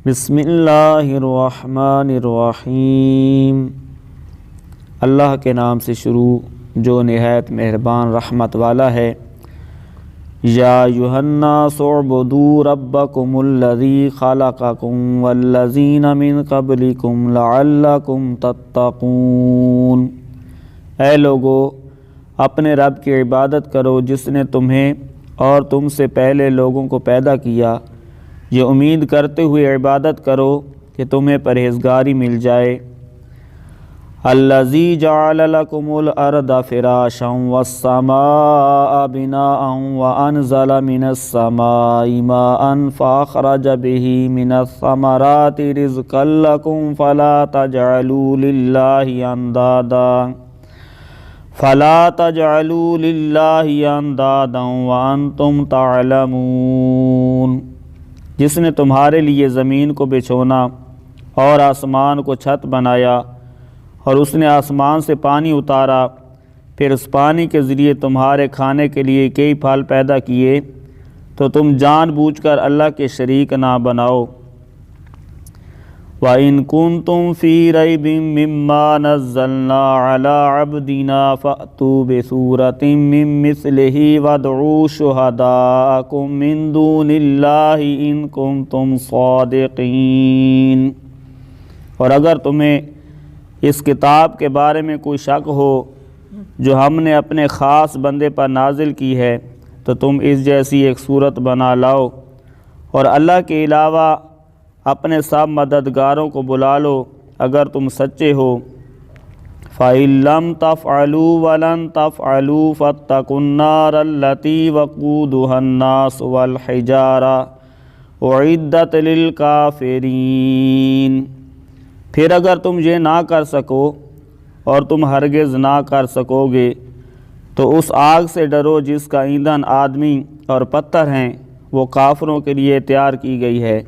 بسم اللہ الرحمن الرحیم۔ اللہ کے نام سے شروع جو نہایت مہربان رحمت والا ہے۔ یا ایھا الناس اعبدوا ربکم الذی خلقکم والذین من قبلکم لعلکم تتقون۔ اے لوگو، اپنے رب کی عبادت کرو جس نے تمہیں اور تم سے پہلے لوگوں کو پیدا کیا، یہ امید کرتے ہوئے عبادت کرو کہ تمہیں پرہیزگاری مل جائے۔ الذی جعل لکم الارض فراشا والسماء بناء وانزل من السماء ماء فاخرج به من الثمرات رزقا لکم فلا تجعلوا للہ اندادا وانتم تعلمون۔ جس نے تمہارے لیے زمین کو بچھونا اور آسمان کو چھت بنایا، اور اس نے آسمان سے پانی اتارا، پھر اس پانی کے ذریعے تمہارے کھانے کے لیے کئی پھل پیدا کیے، تو تم جان بوجھ کر اللہ کے شریک نہ بناؤ۔ وَإِن كُنتُمْ فِي رَيْبٍ مِّمَّا نَزَّلْنَا عَلَىٰ عَبْدِنَا فَأْتُوا بِسُورَةٍ مِّن مِّثْلِهِ وَادْعُوا شُهَدَاءَكُم مِّن دُونِ اللَّهِ إِن كُنتُمْ صَادِقِينَ۔ اور اگر تمہیں اس کتاب کے بارے میں کوئی شک ہو جو ہم نے اپنے خاص بندے پر نازل کی ہے، تو تم اس جیسی ایک صورت بنا لاؤ، اور اللہ کے علاوہ اپنے سب مددگاروں کو بلا لو اگر تم سچے ہو۔ فَإِن لَّمْ تَفْعَلُوا وَلَن تَفْعَلُوا فَاتَّقُوا النَّارَ الَّتِي وَقُودُهَا النَّاسُ وَالْحِجَارَةُ أُعِدَّتْ لِلْكَافِرِينَ۔ پھر اگر تم یہ نہ کر سکو اور تم ہرگز نہ کر سکو گے تو اس آگ سے ڈرو جس کا ایندھن آدمی اور پتھر ہیں، وہ کافروں کے لیے تیار کی گئی ہے۔